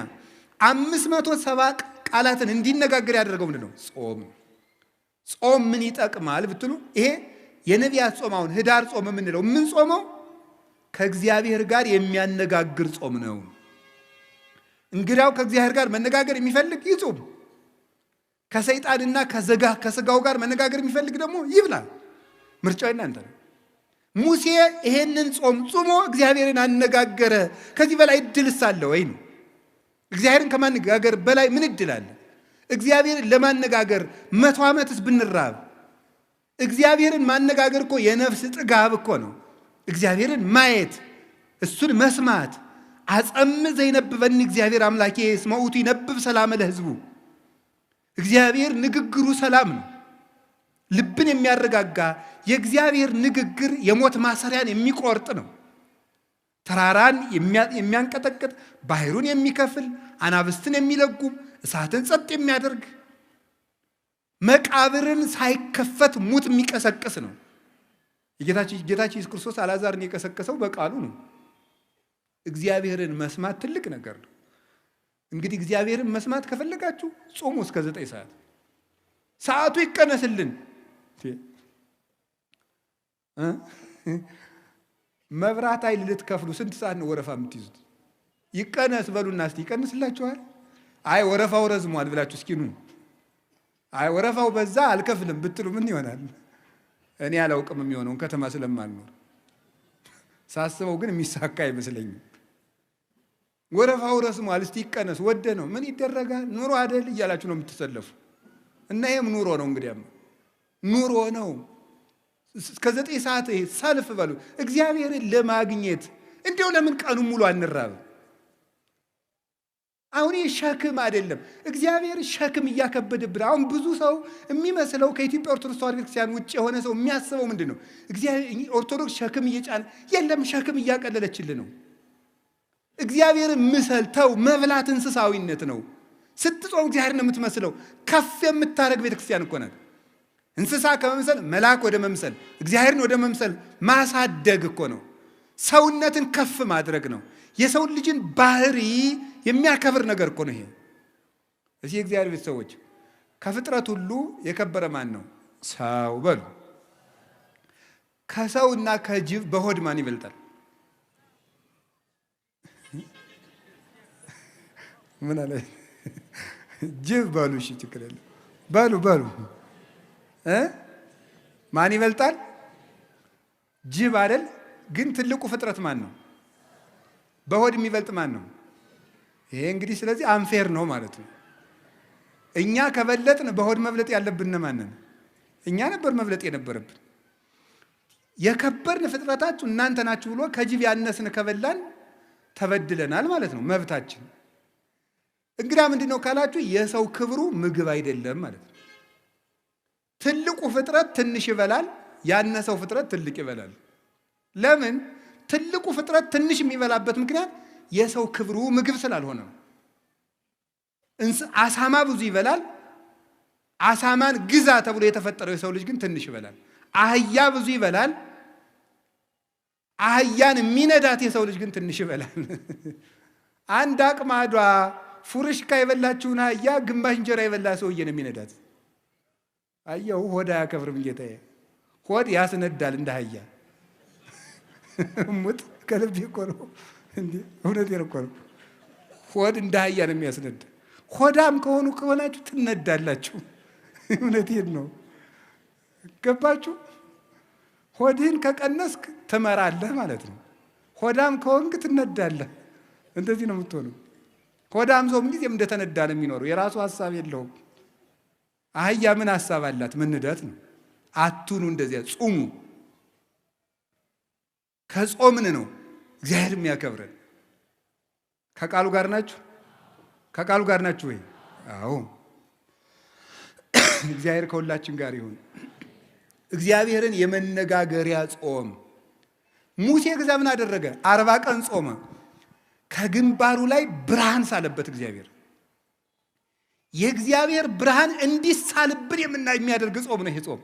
570 ቃላትን እንዲነጋገር ያደረገው ምንድን ነው? ጾም። ጾም ምን ይጠቅማል ብትሉ ይሄ የነቢያት ጾም፣ አሁን ህዳር ጾም የምንለው ምን ጾመው ከእግዚአብሔር ጋር የሚያነጋግር ጾም ነው። እንግዲያው ከእግዚአብሔር ጋር መነጋገር የሚፈልግ ይጾም፣ ከሰይጣንና ከስጋው ጋር መነጋገር የሚፈልግ ደግሞ ይብላ። ምርጫው እናንተ ነው። ሙሴ ይሄንን ጾም ጾሞ እግዚአብሔርን አነጋገረ። ከዚህ በላይ እድልስ አለ ወይ ነው? እግዚአብሔርን ከማነጋገር በላይ ምን እድል አለ? እግዚአብሔርን ለማነጋገር 100 ዓመትስ ብንራብ፣ እግዚአብሔርን ማነጋገር እኮ የነፍስ ጥጋብ እኮ ነው። እግዚአብሔርን ማየት፣ እሱን መስማት። አጸም ዘይነብበኒ እግዚአብሔር አምላኬ እስመ ውእቱ ይነብብ ሰላም ለሕዝቡ። እግዚአብሔር ንግግሩ ሰላም ነው፣ ልብን የሚያረጋጋ። የእግዚአብሔር ንግግር የሞት ማሰሪያን የሚቆርጥ ነው። ተራራን የሚያንቀጠቅጥ፣ ባህሩን የሚከፍል፣ አናብስትን የሚለጉም፣ እሳትን ጸጥ የሚያደርግ፣ መቃብርን ሳይከፈት ሙት የሚቀሰቅስ ነው። ጌታችን ኢየሱስ ክርስቶስ አልዓዛርን የቀሰቀሰው በቃሉ ነው። እግዚአብሔርን መስማት ትልቅ ነገር ነው። እንግዲህ እግዚአብሔርን መስማት ከፈለጋችሁ ጾሙ እስከ 9 ሰዓት። ሰዓቱ ይቀነስልን። መብራት ኃይል ልትከፍሉ ስንት ሰዓት ነው ወረፋ የምትይዙት? ይቀነስ በሉና እስቲ ይቀንስላችኋል። አይ ወረፋው ረዝሟል ብላችሁ እስኪ ኑ። አይ ወረፋው በዛ አልከፍልም ብትሉ ምን ይሆናል? እኔ አላውቅም የሚሆነውን ከተማ ስለማልኖር። ሳስበው ግን የሚሳካ አይመስለኝም። ወረፋው ረዝሟል እስቲ ይቀነስ። ወደ ነው ምን ይደረጋል? ኑሮ አይደል እያላችሁ ነው የምትሰለፉ። እና ይሄም ኑሮ ነው። እንግዲያም ኑሮ ነው። እስከ 9 ሰዓት ሰልፍ በሉ እግዚአብሔርን ለማግኘት። እንዲያው ለምን ቀኑ ሙሉ አንራብ? አሁን ሸክም አይደለም፣ እግዚአብሔር ሸክም እያከበደብን። አሁን ብዙ ሰው የሚመስለው ከኢትዮጵያ ኦርቶዶክስ ተዋሕዶ ቤተክርስቲያን ውጭ የሆነ ሰው የሚያስበው ምንድን ነው? ኦርቶዶክስ ሸክም እየጫነ የለም፣ ሸክም እያቀለለችልን ነው። እግዚአብሔርን ምሰል ተው። መብላት እንስሳዊነት ነው። ስትጾም እግዚአብሔር ነው የምትመስለው። ከፍ የምታደርግ ቤተክርስቲያን እኮ ናት። እንስሳ ከመምሰል መልአክ ወደ መምሰል፣ እግዚአብሔርን ወደ መምሰል ማሳደግ እኮ ነው። ሰውነትን ከፍ ማድረግ ነው። የሰው ልጅን ባህሪ የሚያከብር ነገር እኮ ነው ይሄ። እዚህ የእግዚአብሔር ቤተሰቦች ከፍጥረት ሁሉ የከበረ ማን ነው? ሰው በሉ። ከሰውና ከጅብ በሆድ ማን ይበልጣል? ምን አለ? ጅብ በሉ። እሺ ችግር የለም በሉ። ማን ይበልጣል? ጅብ አይደል? ግን ትልቁ ፍጥረት ማን ነው? በሆድ የሚበልጥ ማን ነው? ይሄ እንግዲህ ስለዚህ አንፌር ነው ማለት ነው። እኛ ከበለጥን በሆድ መብለጥ ያለብን ማንን? እኛ ነበር መብለጥ የነበረብን። የከበርን ፍጥረታችሁ እናንተ ናችሁ ብሎ ከጅብ ያነስን ከበላን ተበድለናል ማለት ነው። መብታችን እንግዳ ምንድን ነው ካላችሁ የሰው ክብሩ ምግብ አይደለም ማለት ነው። ትልቁ ፍጥረት ትንሽ ይበላል፣ ያነሰው ፍጥረት ትልቅ ይበላል። ለምን? ትልቁ ፍጥረት ትንሽ የሚበላበት ምክንያት የሰው ክብሩ ምግብ ስላልሆነ ነው። አሳማ ብዙ ይበላል። አሳማን ግዛ ተብሎ የተፈጠረው የሰው ልጅ ግን ትንሽ ይበላል። አህያ ብዙ ይበላል። አህያን የሚነዳት የሰው ልጅ ግን ትንሽ ይበላል። አንድ አቅማዷ ፉርሽካ የበላችውን አህያ ግማሽ እንጀራ የበላ ሰውዬ ነው የሚነዳት። አየው፣ ሆድ አያከብርም ጌታዬ። ሆድ ያስነዳል እንደ አህያ። ሙት ከልቤ እኮ ነው እንዴ፣ እውነቴን እኮ ነው። ሆድ እንደ አህያ ነው የሚያስነዳ። ሆዳም ከሆናችሁ ትነዳላችሁ። እውነቴን ነው። ገባችሁ? ሆድህን ከቀነስክ ትመራለህ ማለት ነው። ሆዳም ከሆንክ ትነዳለህ። እንደዚህ ነው የምትሆነው። ሆዳም ሰው ምንጊዜም እንደተነዳ ነው የሚኖረው። የራሱ ሀሳብ የለውም። አህያ ምን ሀሳብ አላት? መንዳት ነው። አቱኑ እንደዚያ ጹሙ። ከጾምን ነው እግዚአብሔር የሚያከብረን። ከቃሉ ጋር ናችሁ? ከቃሉ ጋር ናችሁ ወይ? አዎ። እግዚአብሔር ከሁላችን ጋር ይሁን። እግዚአብሔርን የመነጋገሪያ ጾም ሙሴ ግዛ ምን አደረገ? 40 ቀን ጾመ። ከግንባሩ ላይ ብርሃን ሳለበት እግዚአብሔር። የእግዚአብሔር ብርሃን እንዲሳልብን የሚያደርግ ጾም ነው ይሄ ጾም።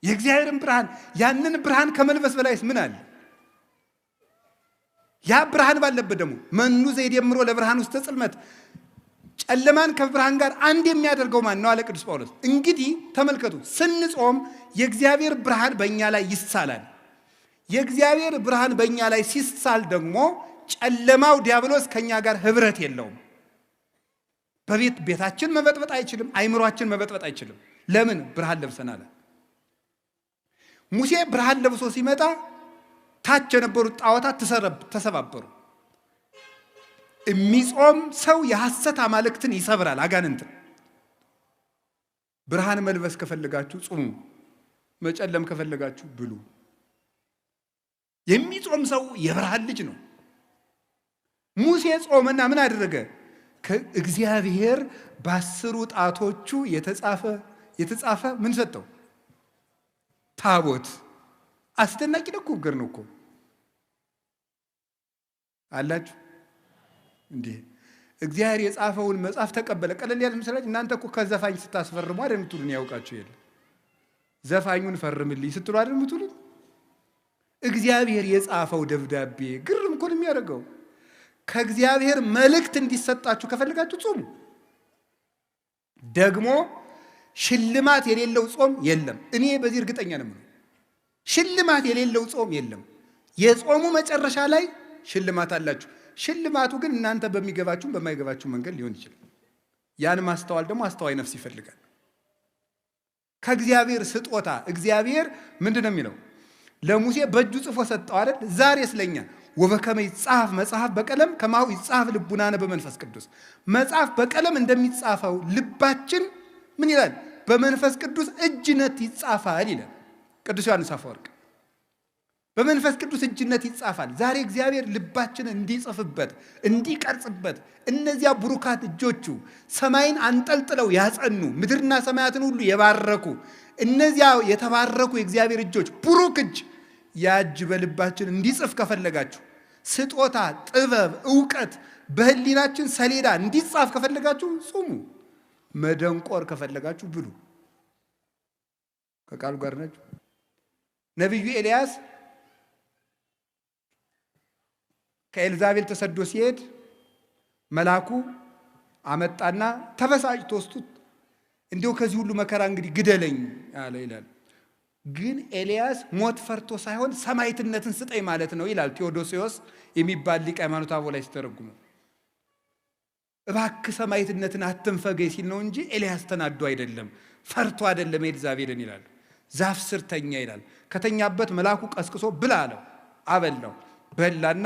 የእግዚአብሔርን ብርሃን፣ ያንን ብርሃን ከመልበስ በላይስ ምን አለ? ያ ብርሃን ባለበት ደግሞ መኑ ዘይደምሮ ለብርሃን ውስተ ጽልመት፣ ጨለማን ከብርሃን ጋር አንድ የሚያደርገው ማን ነው አለ ቅዱስ ጳውሎስ። እንግዲህ ተመልከቱ፣ ስንጾም የእግዚአብሔር ብርሃን በእኛ ላይ ይሳላል። የእግዚአብሔር ብርሃን በእኛ ላይ ሲሳል ደግሞ ጨለማው ዲያብሎስ ከኛ ጋር ህብረት የለውም። ቤታችን መበጥበጥ አይችልም። አይምሯችን መበጥበጥ አይችልም። ለምን? ብርሃን ለብሰናል። ሙሴ ብርሃን ለብሶ ሲመጣ ታች የነበሩት ጣዖታት ተሰባበሩ። የሚጾም ሰው የሐሰት አማልክትን ይሰብራል፣ አጋንንትን። ብርሃን መልበስ ከፈለጋችሁ ጹሙ፣ መጨለም ከፈለጋችሁ ብሉ። የሚጾም ሰው የብርሃን ልጅ ነው። ሙሴ ጾመና ምን አደረገ? ከእግዚአብሔር በ10 ጣቶቹ የተጻፈ ምን ሰጠው? ታቦት። አስደናቂ ነገር ነው እኮ አላችሁ እንዴ! እግዚአብሔር የጻፈውን መጽሐፍ ተቀበለ። ቀለል ያለ ምስላች እናንተ እኮ ከዘፋኝ ስታስፈርሙ አይደል የምትሉን? ያውቃችሁ የለ ዘፋኙን ፈርምልኝ ስትሉ አይደል የምትሉን? እግዚአብሔር የጻፈው ደብዳቤ ግርም እኮ ነው የሚያደርገው። ከእግዚአብሔር መልእክት እንዲሰጣችሁ ከፈልጋችሁ ጾሙ። ደግሞ ሽልማት የሌለው ጾም የለም። እኔ በዚህ እርግጠኛ ነኝ። ሽልማት የሌለው ጾም የለም። የጾሙ መጨረሻ ላይ ሽልማት አላችሁ። ሽልማቱ ግን እናንተ በሚገባችሁ በማይገባችሁ መንገድ ሊሆን ይችላል። ያን ማስተዋል ደግሞ አስተዋይ ነፍስ ይፈልጋል። ከእግዚአብሔር ስጦታ እግዚአብሔር ምንድን ነው የሚለው? ለሙሴ በእጁ ጽፎ ሰጠው አይደል? ዛሬ ስለኛ ወበከመ ይጻፍ መጽሐፍ በቀለም ከማሁ ይጻፍ ልቡናነ በመንፈስ ቅዱስ። መጽሐፍ በቀለም እንደሚጻፈው ልባችን ምን ይላል? በመንፈስ ቅዱስ እጅነት ይጻፋል ይላል ቅዱስ ዮሐንስ አፈወርቅ። በመንፈስ ቅዱስ እጅነት ይጻፋል። ዛሬ እግዚአብሔር ልባችንን እንዲጽፍበት እንዲቀርጽበት፣ እነዚያ ብሩካት እጆቹ ሰማይን አንጠልጥለው ያጸኑ ምድርና ሰማያትን ሁሉ የባረኩ እነዚያ የተባረኩ የእግዚአብሔር እጆች ብሩክ እጅ ያጅ በልባችን እንዲጽፍ ከፈለጋችሁ፣ ስጦታ፣ ጥበብ፣ ዕውቀት በህሊናችን ሰሌዳ እንዲጻፍ ከፈለጋችሁ ጾሙ። መደንቆር ከፈለጋችሁ ብሉ። ከቃሉ ጋር ናችሁ። ነቢዩ ኤልያስ ከኤልዛቤል ተሰዶ ሲሄድ መልአኩ አመጣና ተበሳጭቶ ወስዱት እንዲሁ ከዚህ ሁሉ መከራ እንግዲህ ግደለኝ አለ ይላል። ግን ኤልያስ ሞት ፈርቶ ሳይሆን ሰማዕትነትን ስጠኝ ማለት ነው ይላል ቴዎዶሲዮስ የሚባል ሊቅ ሃይማኖተ አበው ላይ ሲተረጉሙ። እባክህ ሰማዕትነትን አትንፈገኝ ሲል ነው እንጂ ኤልያስ ተናዶ አይደለም፣ ፈርቶ አይደለም ኤልዛቤልን ይላል። ዛፍ ስር ተኛ ይላል። ከተኛበት መልአኩ ቀስቅሶ ብላ አለው፣ አበላው። በላና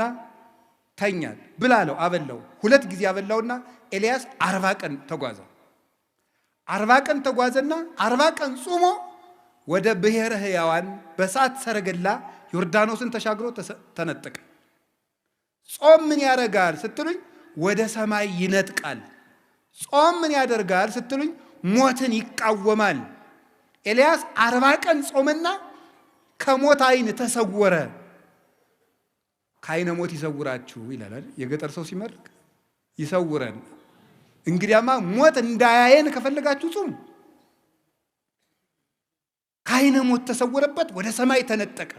ተኛል። ብላ አለው፣ አበላው። 2 ጊዜ አበላውና ኤልያስ 40 ቀን ተጓዘ። 40 ቀን ተጓዘና 40 ቀን ጾሞ ወደ ብሔረ ሕያዋን በሳት ሰረገላ ዮርዳኖስን ተሻግሮ ተነጠቀ። ጾም ምን ያደርጋል ስትሉኝ ወደ ሰማይ ይነጥቃል። ጾም ምን ያደርጋል ስትሉኝ ሞትን ይቃወማል። ኤልያስ 40 ቀን ጾመና ከሞት ዓይን ተሰወረ። ከዓይነ ሞት ይሰውራችሁ ይላል የገጠር ሰው ሲመርቅ፣ ይሰውረን። እንግዲያማ ሞት እንዳያየን ከፈለጋችሁ ጾሙ። ከዓይነ ሞት ተሰወረበት፣ ወደ ሰማይ ተነጠቀ።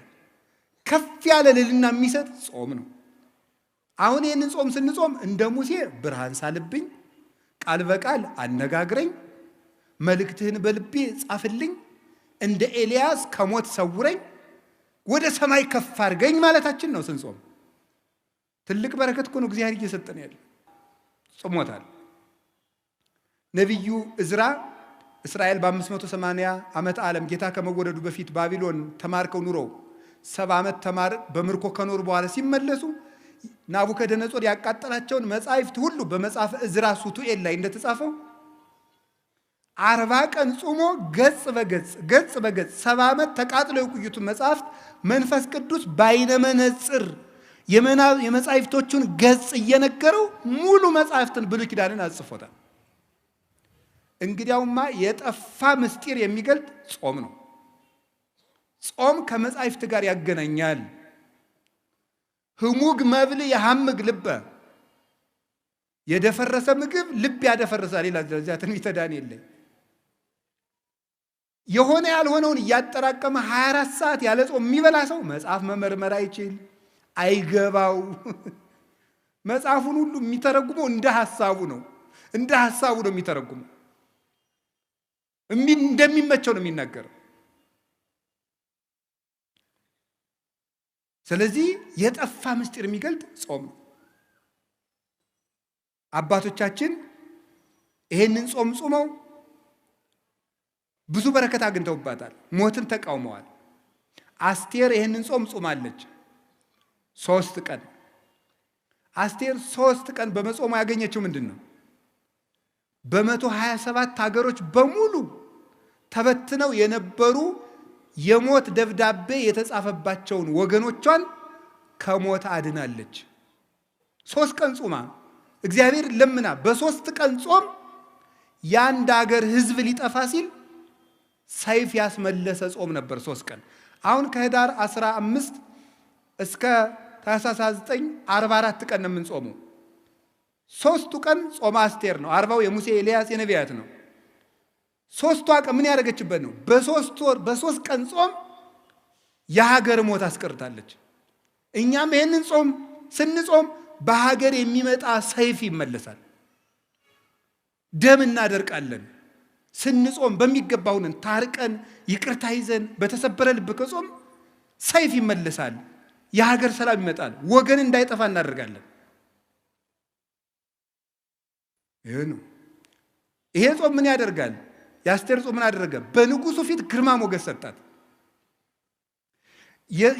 ከፍ ያለ ልልና የሚሰጥ ጾም ነው። አሁን ይህንን ጾም ስንጾም እንደ ሙሴ ብርሃን ሳልብኝ፣ ቃል በቃል አነጋግረኝ፣ መልእክትህን በልቤ ጻፍልኝ፣ እንደ ኤልያስ ከሞት ሰውረኝ፣ ወደ ሰማይ ከፍ አድርገኝ ማለታችን ነው ስንጾም። ትልቅ በረከት እኮ ነው እግዚአብሔር እየሰጠን ያለ። ጾሞታል። ነቢዩ ዕዝራ እስራኤል በ580 ዓመት ዓለም ጌታ ከመወለዱ በፊት ባቢሎን ተማርከው ኑረው 70 ዓመት በምርኮ ከኖሩ በኋላ ሲመለሱ ናቡከደነጾር ያቃጠላቸውን መጻሕፍት ሁሉ በመጽሐፈ ዕዝራ ሱቱኤል ላይ እንደተጻፈው 40 ቀን ጾሞ ገጽ በገጽ 70 ዓመት ተቃጥለው የቆዩትን መጽሐፍት መንፈስ ቅዱስ በዓይነ መነጽር የመጻሕፍቶቹን ገጽ እየነገረው ሙሉ መጻሕፍትን ብሉይ ኪዳንን አጽፎታል። እንግዲያውማ የጠፋ ምስጢር የሚገልጥ ጾም ነው። ጾም ከመጻሕፍት ጋር ያገናኛል። ህሙግ መብል የሐምግ ልበ፣ የደፈረሰ ምግብ ልብ ያደፈርሳል ይላል ትንቢተ ዳንኤል ላይ። የሆነ ያልሆነውን እያጠራቀመ 24 ሰዓት ያለ ጾም የሚበላ ሰው መጽሐፍ መመርመር አይችል፣ አይገባው። መጽሐፉን ሁሉ የሚተረጉመው እንደ ሐሳቡ ነው። እንደ ሐሳቡ ነው የሚተረጉመው። እንደሚመቸው ነው የሚናገረው። ስለዚህ የጠፋ ምስጢር የሚገልጥ ጾም ነው። አባቶቻችን ይሄንን ጾም ጾመው ብዙ በረከት አግኝተውባታል። ሞትን ተቃውመዋል። አስቴር ይሄንን ጾም ጾማለች 3 ቀን። አስቴር 3 ቀን በመጾሙ ያገኘችው ምንድን ነው? በ127 ሀገሮች በሙሉ ተበትነው የነበሩ የሞት ደብዳቤ የተጻፈባቸውን ወገኖቿን ከሞት አድናለች። 3 ቀን ጾማ እግዚአብሔር ለምና በ3 ቀን ጾም የአንድ ሀገር ሕዝብ ሊጠፋ ሲል ሰይፍ ያስመለሰ ጾም ነበር 3 ቀን። አሁን ከህዳር 15 እስከ ታኅሳስ 9 44 ቀን ነው የምንጾመው። 3ቱ ቀን ጾመ አስቴር ነው። 40ው የሙሴ ኤልያስ የነቢያት ነው። 3ቷ ቀን ምን ያደረገችበት ነው? በ3 ቀን ጾም የሀገር ሞት አስቀርታለች። እኛም ይሄንን ጾም ስንጾም በሀገር የሚመጣ ሰይፍ ይመለሳል። ደም እናደርቃለን። ስንጾም በሚገባውን ታርቀን ይቅርታ ይዘን በተሰበረ ልብ ከጾም ሰይፍ ይመለሳል። የሀገር ሰላም ይመጣል። ወገን እንዳይጠፋ እናደርጋለን። ይሄ ነው። ይሄ ጾም ምን ያደርጋል? የአስቴር ጾም ምን አደረገ? በንጉሱ ፊት ግርማ ሞገስ ሰጣት።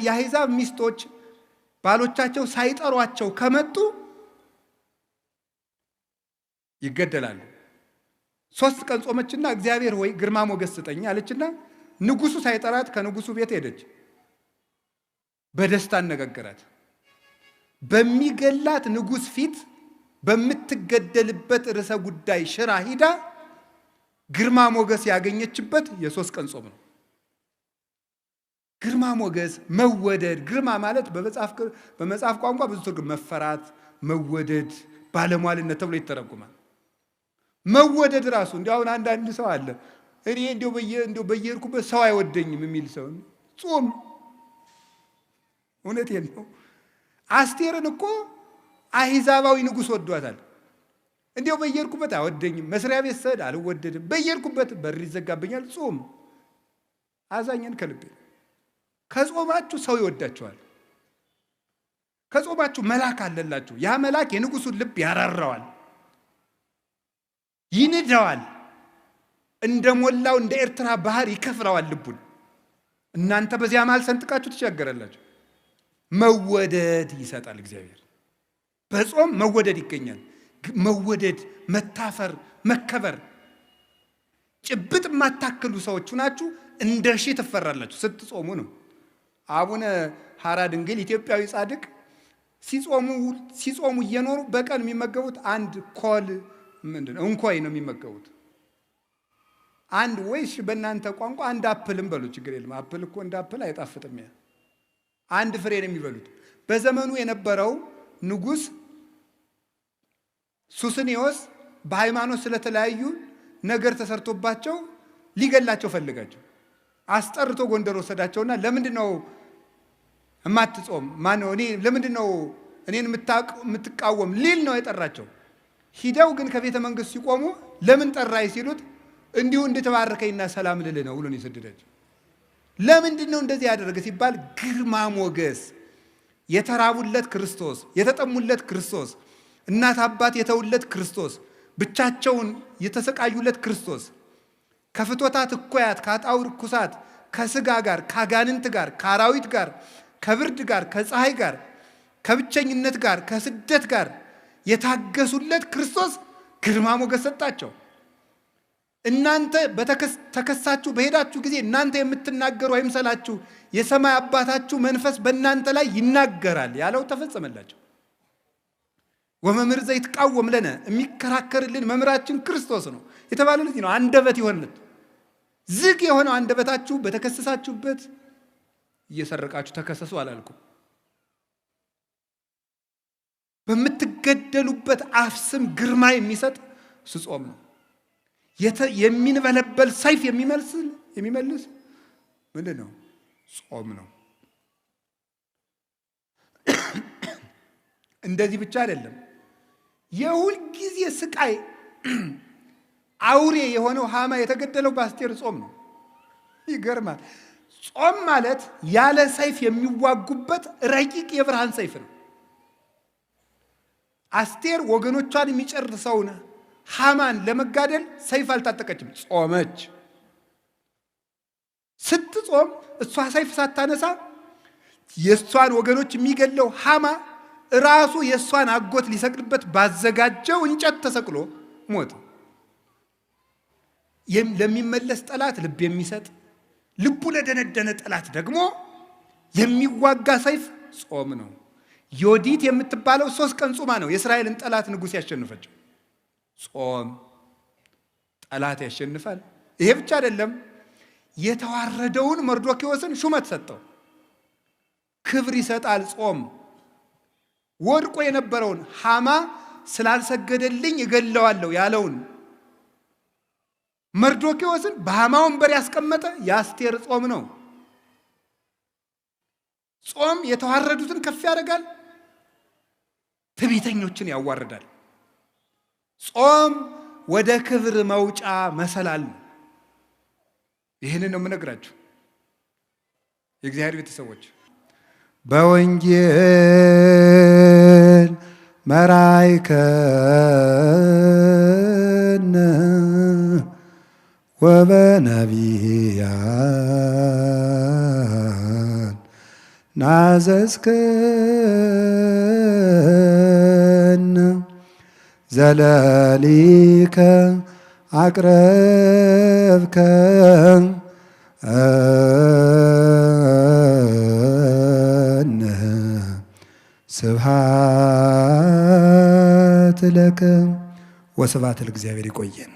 የአሕዛብ ሚስቶች ባሎቻቸው ሳይጠሯቸው ከመጡ ይገደላሉ። 3 ቀን ጾመችና እግዚአብሔር ሆይ ግርማ ሞገስ ስጠኝ አለችና ንጉሱ ሳይጠራት ከንጉሱ ቤት ሄደች። በደስታ አነጋገራት። በሚገላት ንጉስ ፊት በምትገደልበት ርዕሰ ጉዳይ ሽራ ሂዳ ግርማ ሞገስ ያገኘችበት የ3 ቀን ጾም ነው። ግርማ ሞገስ፣ መወደድ። ግርማ ማለት በመጽሐፍ ቋንቋ ብዙ ትርጉም መፈራት፣ መወደድ፣ ባለሟልነት ተብሎ ይተረጉማል። መወደድ ራሱ እንዲያው አንዳንድ ሰው አለ እኔ እንዲያው በየሄድኩበት ሰው አይወደኝም የሚል ሰው ጾም። እውነቴን ነው። አስቴርን እኮ አሕዛባዊ ንጉሥ ወዷታል። እንዲያው በየሄድኩበት አይወደኝም፣ መስሪያ ቤት ስሄድ አልወደድም፣ በየሄድኩበት በር ይዘጋብኛል። ጾም አዛኘን ከልቤ። ከጾማችሁ ሰው ይወዳችኋል። ከጾማችሁ መልአክ አለላችሁ። ያ መልአክ የንጉሱን ልብ ያራራዋል፣ ይንደዋል፣ እንደሞላው እንደ ኤርትራ ባህር ይከፍለዋል ልቡን። እናንተ በዚያ መሃል ሰንጥቃችሁ ትሻገራላችሁ። መወደድ ይሰጣል እግዚአብሔር። በጾም መወደድ ይገኛል። መወደድ፣ መታፈር፣ መከበር። ጭብጥ የማታክሉ ሰዎች ናችሁ እንደ ሺህ ትፈራላችሁ ስትጾሙ ነው። አቡነ ሐራ ድንግል ኢትዮጵያዊ ጻድቅ ሲጾሙ እየኖሩ በቀን የሚመገቡት አንድ ኮል ምንድነው እንኳይ ነው የሚመገቡት። አንድ ወይስ በእናንተ ቋንቋ አንድ አፕልም በሉ፣ ችግር የለም። አፕል እኮ እንደ አፕል አይጣፍጥም። አንድ ፍሬ ነው የሚበሉት። በዘመኑ የነበረው ንጉሥ ሱስንዮስ በሃይማኖት ስለተለያዩ ነገር ተሰርቶባቸው ሊገላቸው ፈልጋቸው አስጠርቶ ጎንደር ወሰዳቸውና ለምንድን ነው እማትጾም? ማነው ለምንድን ነው እኔን የምትቃወም ሊል ነው የጠራቸው። ሂደው ግን ከቤተ መንግስት ሲቆሙ ለምን ጠራይ ሲሉት እንዲሁ እንድትባርከኝና ሰላም ልል ነው ብሎ ነው የሰደዳቸው። ለምንድን ነው እንደዚህ ያደረገ ሲባል ግርማ ሞገስ፣ የተራቡለት ክርስቶስ፣ የተጠሙለት ክርስቶስ፣ እናት አባት የተውለት ክርስቶስ፣ ብቻቸውን የተሰቃዩለት ክርስቶስ፣ ከፍቶታት እኮያት፣ ከአጣውር ኩሳት፣ ከስጋ ጋር፣ ከአጋንንት ጋር፣ ከአራዊት ጋር፣ ከብርድ ጋር፣ ከፀሐይ ጋር፣ ከብቸኝነት ጋር፣ ከስደት ጋር የታገሱለት ክርስቶስ ግርማ ሞገስ ሰጣቸው። እናንተ ተከሳችሁ በሄዳችሁ ጊዜ እናንተ የምትናገሩ አይምሰላችሁ፣ የሰማይ አባታችሁ መንፈስ በእናንተ ላይ ይናገራል ያለው ተፈጸመላቸው። ወመምህር ዘይትቃወም ለነ፣ የሚከራከርልን መምህራችን ክርስቶስ ነው የተባለ ለዚህ ነው። አንደበት ይሆንለት ዝግ የሆነው አንደበታችሁ በተከሰሳችሁበት እየሰረቃችሁ ተከሰሱ አላልኩም። በምትገደሉበት አፍ ስም ግርማ የሚሰጥ ጾም ነው። የሚንበለበል ሰይፍ የሚመልስ ምንድን ነው? ጾም ነው። እንደዚህ ብቻ አይደለም። የሁል ጊዜ ስቃይ አውሬ የሆነው ሃማ የተገደለው በአስቴር ጾም ነው። ይገርማል። ጾም ማለት ያለ ሰይፍ የሚዋጉበት ረቂቅ የብርሃን ሰይፍ ነው። አስቴር ወገኖቿን የሚጨርሰውን ሃማን ለመጋደል ሰይፍ አልታጠቀችም፣ ጾመች። ስትጾም እሷ ሰይፍ ሳታነሳ የሷን ወገኖች የሚገለው ሃማ ራሱ የሷን አጎት ሊሰቅልበት ባዘጋጀው እንጨት ተሰቅሎ ሞተ። ለሚመለስ ጠላት ልብ የሚሰጥ ልቡ ለደነደነ ጠላት ደግሞ የሚዋጋ ሰይፍ ጾም ነው። ዮዲት የምትባለው 3 ቀን ጾማ ነው የእስራኤልን ጠላት ንጉሥ ያሸነፈችው። ጾም ጠላት ያሸንፋል። ይሄ ብቻ አይደለም፣ የተዋረደውን መርዶክዮስን ሹመት ሰጠው፣ ክብር ይሰጣል። ጾም ወድቆ የነበረውን ሃማ ስላልሰገደልኝ እገለዋለሁ ያለውን መርዶክዮስን በሃማ ወንበር ያስቀመጠ የአስቴር ጾም ነው። ጾም የተዋረዱትን ከፍ ያደርጋል፣ ትዕቢተኞችን ያዋርዳል። ጾም ወደ ክብር መውጫ መሰላል ነው። ይህንን ነው የምነግራችሁ የእግዚአብሔር ቤተሰቦች። በወንጌል መራይከነ ወበነቢያን ናዘዝከነ ዘለሊከ አቅረብከ ስብሐት ለከ ወስብሐት ለእግዚአብሔር። ይቆየን።